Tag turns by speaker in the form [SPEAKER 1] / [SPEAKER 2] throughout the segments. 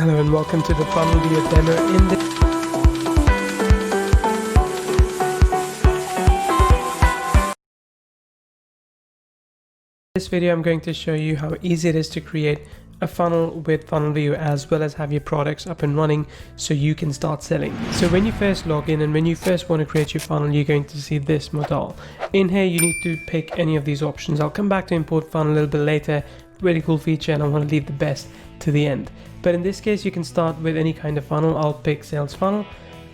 [SPEAKER 1] Hello and welcome to the Funnelvio demo. In this video I'm going to show you how easy it is to create a funnel with Funnelvio as well as have your products up and running so you can start selling. So when you first log in and when you first want to create your funnel, you're going to see this modal. In here you need to pick any of these options. I'll come back to import funnel a little bit later. Really cool feature, and I want to leave the best to the end. But in this case you can start with any kind of funnel. I'll pick sales funnel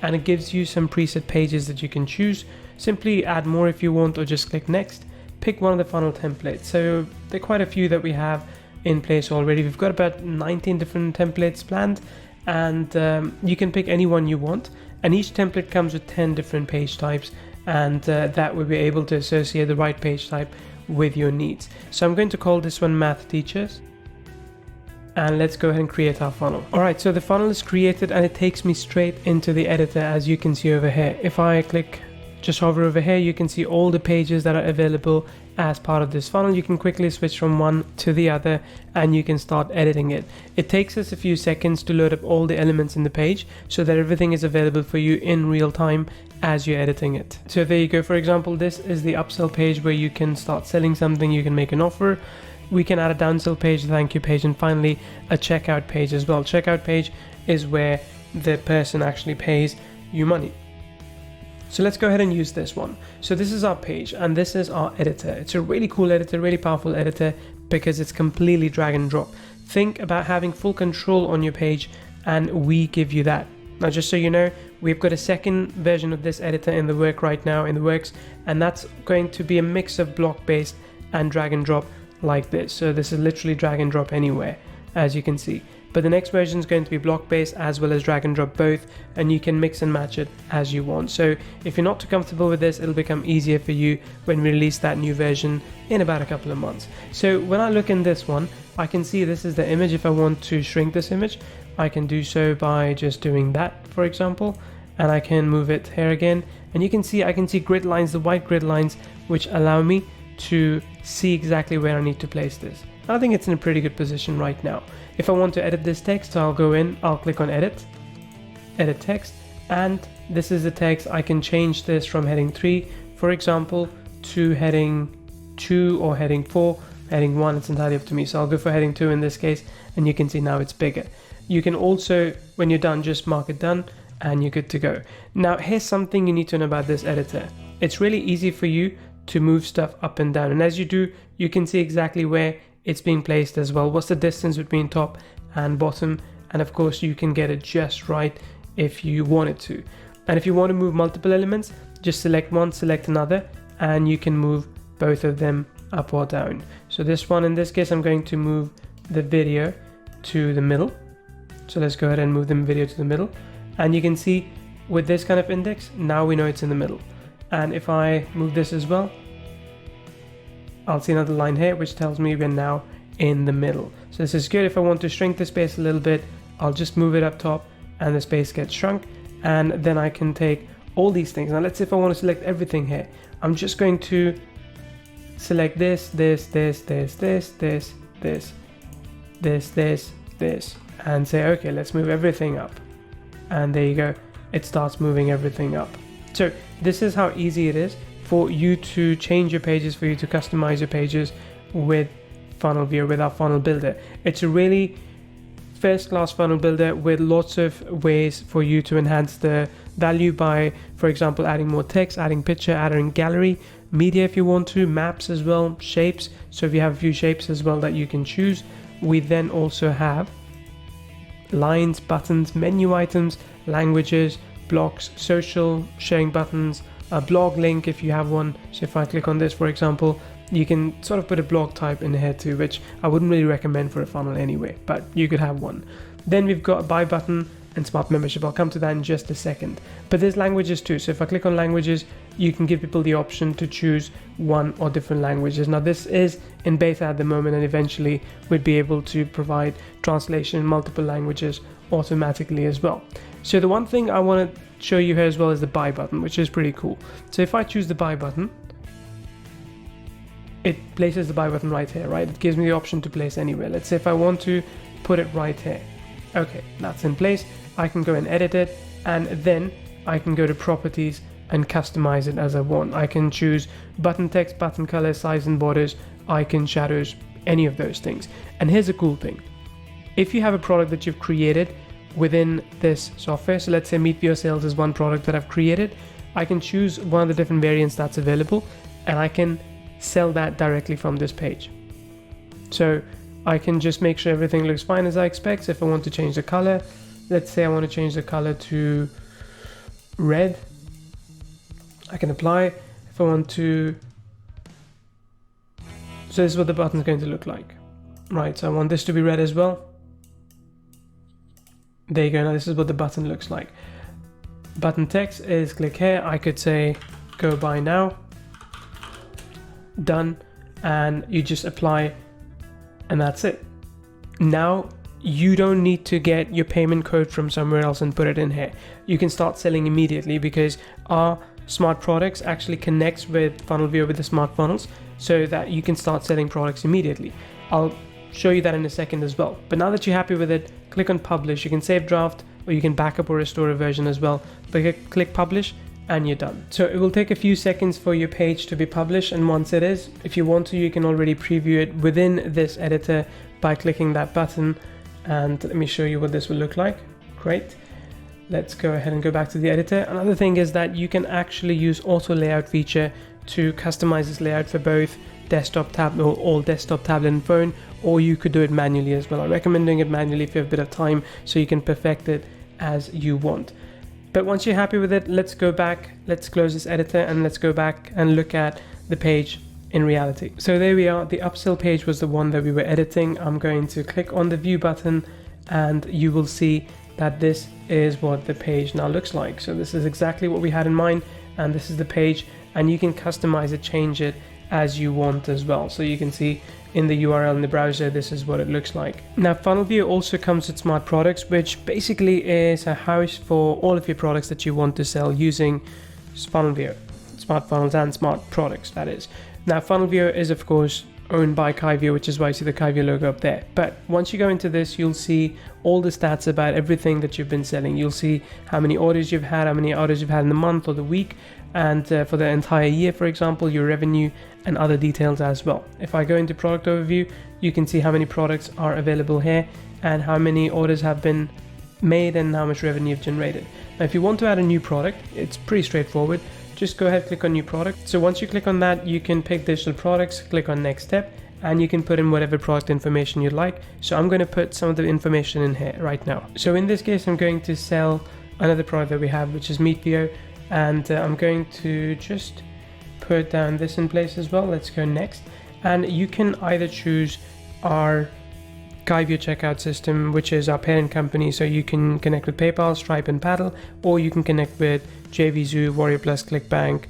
[SPEAKER 1] and it gives you some preset pages that you can choose. Simply add more if you want or just click next. Pick one of the funnel templates. So there are quite a few that we have in place already. We've got about 19 different templates planned, and you can pick any one you want, and each template comes with 10 different page types, and that will be able to associate the right page type with your needs. So I'm going to call this one Math Teachers, and let's go ahead and create our funnel. Alright, so the funnel is created and it takes me straight into the editor, as you can see over here. If I just hover over here, you can see all the pages that are available as part of this funnel. You can quickly switch from one to the other and you can start editing it. It takes us a few seconds to load up all the elements in the page so that everything is available for you in real time as you're editing it. So there you go. For example, this is the upsell page where you can start selling something, you can make an offer. We can add a downsell page, a thank you page, and finally a checkout page as well. Checkout page is where the person actually pays you money. So let's go ahead and use this one. So this is our page and this is our editor. It's a really cool editor, really powerful editor because it's completely drag and drop. Think about having full control on your page and we give you that. Now, just so you know, we've got a second version of this editor in the works, and that's going to be a mix of block based and drag and drop like this. So this is literally drag and drop anywhere, as you can see. But the next version is going to be block based as well as drag and drop both, and you can mix and match it as you want. So if you're not too comfortable with this, it'll become easier for you when we release that new version in about a couple of months. So when I look in this one, I can see this is the image. If I want to shrink this image, I can do so by just doing that, for example, and I can move it here again. And you can see, I can see grid lines, the white grid lines, which allow me to see exactly where I need to place this. I think it's in a pretty good position right now. If I want to edit this text, I'll go in, I'll click on edit text, and this is the text. I can change this from heading 3, for example, to heading 2 or heading 4, heading 1, it's entirely up to me. So I'll go for heading 2 in this case, and you can see now it's bigger. You can also, when you're done, just mark it done and you're good to go. Now, here's something you need to know about this editor. It's really easy for you to move stuff up and down, and as you do, you can see exactly where it's being placed as well. What's the distance between top and bottom? And of course you can get it just right if you wanted to. And if you want to move multiple elements, just select one, select another, and you can move both of them up or down. So this one, in this case, I'm going to move the video to the middle. So let's go ahead and move the video to the middle. And you can see with this kind of index, now we know it's in the middle. And if I move this as well, I'll see another line here which tells me we're now in the middle. So this is good. If I want to shrink the space a little bit, I'll just move it up top and the space gets shrunk, and then I can take all these things. Now let's say if I want to select everything here, I'm just going to select this, and say okay, let's move everything up, and there you go, it starts moving everything up. So this is how easy it is for you to change your pages, for you to customize your pages with Funnelvio, with our funnel builder. It's a really first-class funnel builder with lots of ways for you to enhance the value by, for example, adding more text, adding picture, adding gallery, media if you want to, maps as well, shapes. So if you have a few shapes as well that you can choose. We then also have lines, buttons, menu items, languages, blocks, social, sharing buttons, a blog link if you have one. So if I click on this, for example, you can sort of put a blog type in here too, which I wouldn't really recommend for a funnel anyway, but you could have one. Then we've got a buy button and smart membership. I'll come to that in just a second. But there's languages too. So if I click on languages, you can give people the option to choose one or different languages. Now this is in beta at the moment, and eventually we'd be able to provide translation in multiple languages automatically as well. So the one thing I want to show you here as well is the buy button, which is pretty cool. So if I choose the buy button, it places the buy button right here, right? It gives me the option to place anywhere. Let's say if I want to put it right here, Okay, that's in place. I can go and edit it, and then I can go to properties and customize it as I want. I can choose button text, button color, size and borders, icon, shadows, any of those things. And here's a cool thing. If you have a product that you've created within this software, so let's say Meet Vio Sales is one product that I've created, I can choose one of the different variants that's available, and I can sell that directly from this page. So I can just make sure everything looks fine as I expect. So if I want to change the color, let's say I want to change the color to red, I can apply. If I want to, so this is what the button is going to look like. Right, so I want this to be red as well. There you go, now this is what the button looks like. Button text is click here. I could say go buy now, done, and you just apply, and that's it. Now you don't need to get your payment code from somewhere else and put it in here. You can start selling immediately because our smart products actually connects with Funnelvio with the smart funnels, so that you can start selling products immediately. I'll show you that in a second as well. But now that you're happy with it, click on publish. You can save draft, or you can backup or restore a version as well. But click publish and you're done. So it will take a few seconds for your page to be published, and once it is, if you want to, you can already preview it within this editor by clicking that button. And let me show you what this will look like. Great. Let's go ahead and go back to the editor. Another thing is that you can actually use auto layout feature to customize this layout for both desktop, tab, or all desktop, tablet and phone, or you could do it manually as well. I recommend doing it manually if you have a bit of time, so you can perfect it as you want. But once you're happy with it, let's go back, let's close this editor, and let's go back and look at the page in reality. So there we are. The upsell page was the one that we were editing. I'm going to click on the view button, and you will see that this is what the page now looks like. So this is exactly what we had in mind, and this is the page, and you can customize it, change it as you want as well. So you can see in the URL in the browser, this is what it looks like. Now Funnelvio also comes with smart products, which basically is a house for all of your products that you want to sell using Funnelvio, smart funnels and smart products, that is. Now Funnelvio is of course owned by Kyvio, which is why you see the Kyvio logo up there. But once you go into this, you'll see all the stats about everything that you've been selling. You'll see how many orders you've had, how many orders you've had in the month or the week, and for the entire year, for example, your revenue and other details as well. If I go into product overview, you can see how many products are available here and how many orders have been made and how much revenue you've generated. Now, if you want to add a new product, it's pretty straightforward. Just go ahead, click on new product. So once you click on that, you can pick digital products, click on next step, and you can put in whatever product information you'd like. So I'm going to put some of the information in here right now. So in this case, I'm going to sell another product that we have, which is Meet Vio, and I'm going to just put down this in place as well. Let's go next. And you can either choose our Kyvio checkout system, which is our parent company, so you can connect with PayPal, Stripe and Paddle, or you can connect with JVZoo, Warrior Plus, ClickBank,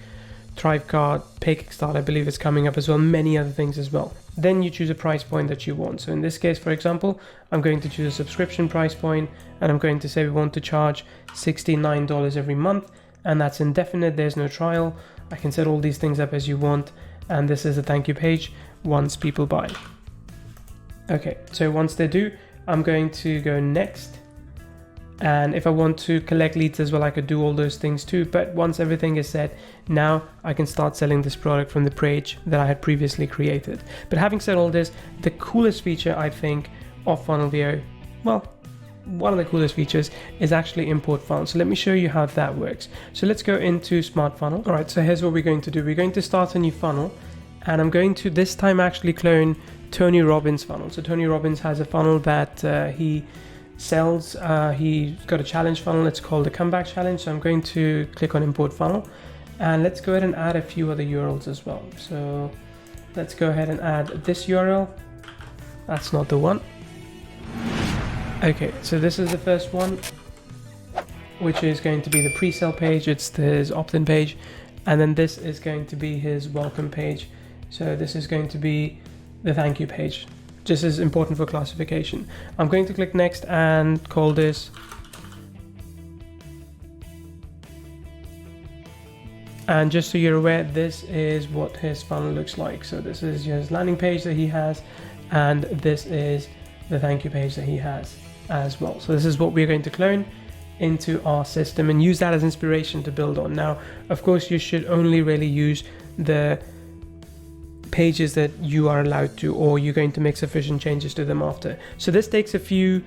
[SPEAKER 1] Thrivecart, PayKickstart, I believe it's coming up as well, many other things as well. Then you choose a price point that you want. So in this case, for example, I'm going to choose a subscription price point, and I'm going to say we want to charge $69 every month, and that's indefinite, there's no trial. I can set all these things up as you want, and this is a thank you page once people buy. Okay, so once they do, I'm going to go next. And if I want to collect leads as well, I could do all those things too. But once everything is set, now I can start selling this product from the page that I had previously created. But having said all this, the coolest feature I think of Funnelvio, well, one of the coolest features is actually import funnels. So let me show you how that works. So let's go into Smart Funnel. All right, so here's what we're going to do. We're going to start a new funnel, and I'm going to this time actually clone Tony Robbins' funnel. So Tony Robbins has a funnel that he sells. He's got a challenge funnel. It's called the Comeback Challenge. So I'm going to click on Import Funnel, and let's go ahead and add a few other URLs as well. So let's go ahead and add this URL. That's not the one. Okay, so this is the first one, which is going to be the pre-sale page. It's his opt-in page, and then this is going to be his welcome page. So this is going to be the thank you page. Just as important for classification. I'm going to click next and call this. And just so you're aware, this is what his funnel looks like. So this is his landing page that he has, and this is the thank you page that he has. as well. So this is what we're going to clone into our system and use that as inspiration to build on. Now, of course, you should only really use the pages that you are allowed to, or you're going to make sufficient changes to them after. So this takes a few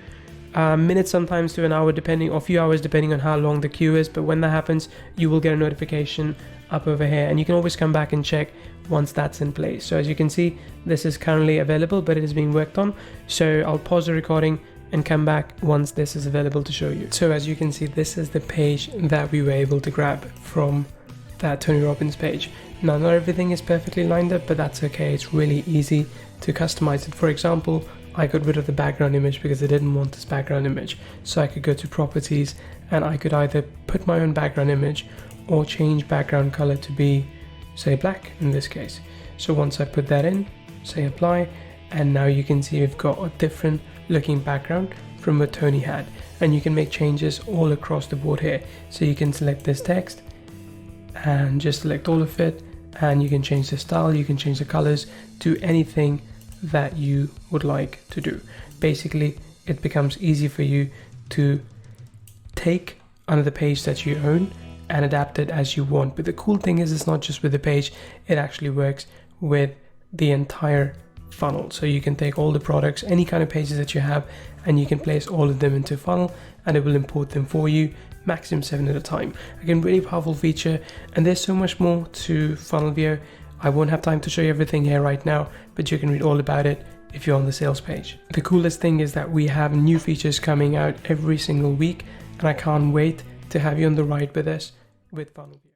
[SPEAKER 1] minutes, sometimes to an hour, depending, or a few hours depending on how long the queue is. But when that happens, you will get a notification up over here, and you can always come back and check once that's in place. So as you can see, this is currently available, but it is being worked on. So I'll pause the recording and come back once this is available to show you. So as you can see, this is the page that we were able to grab from that Tony Robbins page. Now, not everything is perfectly lined up, but that's okay. It's really easy to customize it. For example, I got rid of the background image because I didn't want this background image. So I could go to properties and I could either put my own background image or change background color to be, say, black in this case. So once I put that in, say apply, and now you can see we've got a different looking background from what Tony had. And you can make changes all across the board here. So you can select this text and just select all of it, and you can change the style, you can change the colors, do anything that you would like to do. Basically, it becomes easy for you to take another page that you own and adapt it as you want. But the cool thing is, it's not just with the page, it actually works with the entire funnel. So you can take all the products, any kind of pages that you have, and you can place all of them into a funnel, and it will import them for you, maximum 7 at a time. Again, really powerful feature, and there's so much more to Funnelvio. I won't have time to show you everything here right now, but you can read all about it if you're on the sales page. The coolest thing is that we have new features coming out every single week, and I can't wait to have you on the ride with us with Funnelvio.